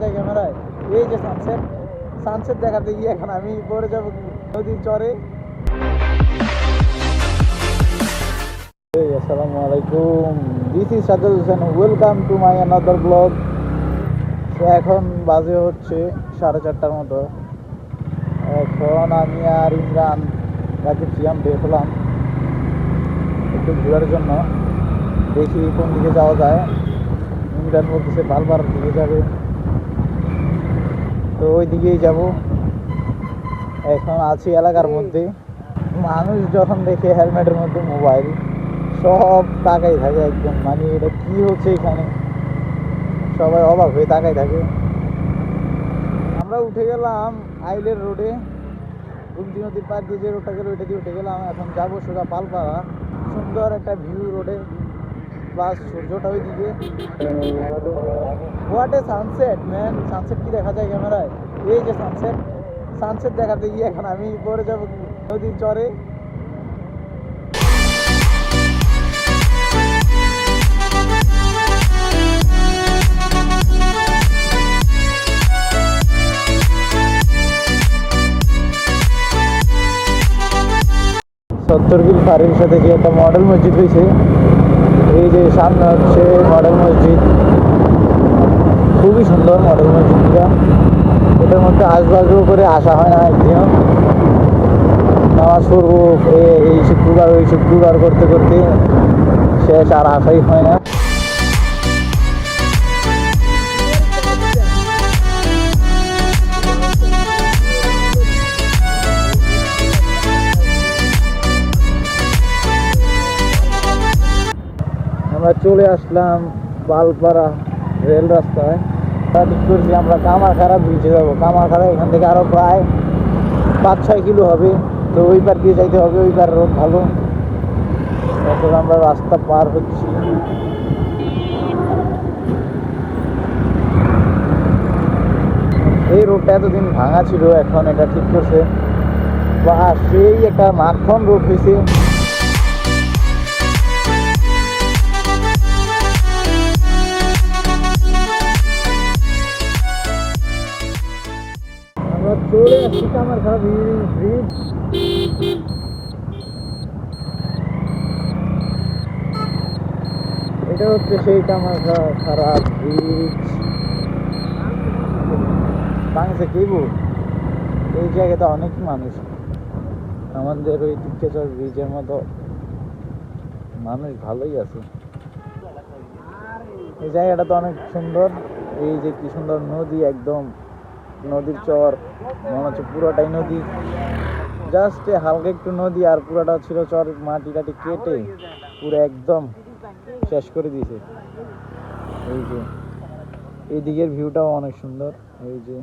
যায় ক্যামেরায়, এই যে সানসেট, সানসেট দেখাতে গিয়ে এখন আমি পড়ে যাবো নদীর চরে। আসসালামু আলাইকুম, this is Sajjad Hossain, welcome to my another blog. তো এখন বাজে হচ্ছে 4:30টার মতো। এখন আমি আর ইমরান রাকিব সিয়াম বের হলাম একটু ঘোরার জন্য। দেখি কোন দিকে যাওয়া যায়। ইমরান বলতেছে বালবার দিকে যাবে, তো ওই দিকেই যাব। এখন আছি এলাকার মধ্যে, মানুষ যখন দেখে হেলমেটের মধ্যে মোবাইল সব তাকাই থাকে একদম, মানে এটা কি হচ্ছে এখানে, সবাই অবাক হয়ে তাকাই থাকে। আমরা উঠে গেলাম আইলের রোডে, গুমতি নদীর পার দিয়ে যে রোডটা গেল ওইটা দিয়ে উঠে গেলাম। এখন যাবো সোজা পালপাড়া, সুন্দর একটা ভিউ রোডে, প্লাস সূর্যটা ওই দিকে। What a sunset man, sunset কি দেখা যায় ক্যামেরায়, এই যে সানসেট, সানসেট দেখাতে গিয়ে এখন আমি পড়ে যাবো নদীর চরে। সত্তরবিল ফারিসা থেকে একটা মডেল মসজিদ হয়েছে, এই যে সামনে হচ্ছে মডেল মসজিদ, খুবই সুন্দর মডেল মসজিদটা। এটার মধ্যে আসবাসও করে আসা হয় না একদিনও, নামাজ পড়বো এই শুক্রবার ওই শুক্রবার করতে করতে শেষ, আর আসাই হয় না। আমরা চলে আসলাম বালপাড়া রেল রাস্তায়। ঠিক করছি আমরা কামারখাড়া ব্রিজে যাবো। কামারখাড়া এখান থেকে আরো প্রায় 5-6 কিলো হবে, তো ওই পার দিয়ে যাইতে হবে, ওই পার রোড ভালো। তারপর আমরা রাস্তা পার হচ্ছি। এই রোডটা এতদিন ভাঙা ছিল, এখন এটা ঠিক করছে, বা সেই একটা মাখন রোড হয়েছে। আমরা চলে আসছি কামারখাড়া ব্রিজ। এটা হচ্ছে সেই কামারখাড়া ব্রিজ। বাংলাদেশে কেবু এই জায়গাতে অনেক মানুষ, আমাদের ওই টিকেচর ব্রিজের মতো মানুষ ভালোই আছে। এই জায়গাটা তো অনেক সুন্দর, এই যে কি সুন্দর নদী, একদম নদীর চর, মনে হচ্ছে পুরোটাই নদী, জাস্ট হালকা একটু নদী, আর পুরোটা ছিল চর, মাটি টাটি কেটে পুরো একদম শেষ করে দিয়েছে। এই যে এই দিকের ভিউটাও অনেক সুন্দর, এই যে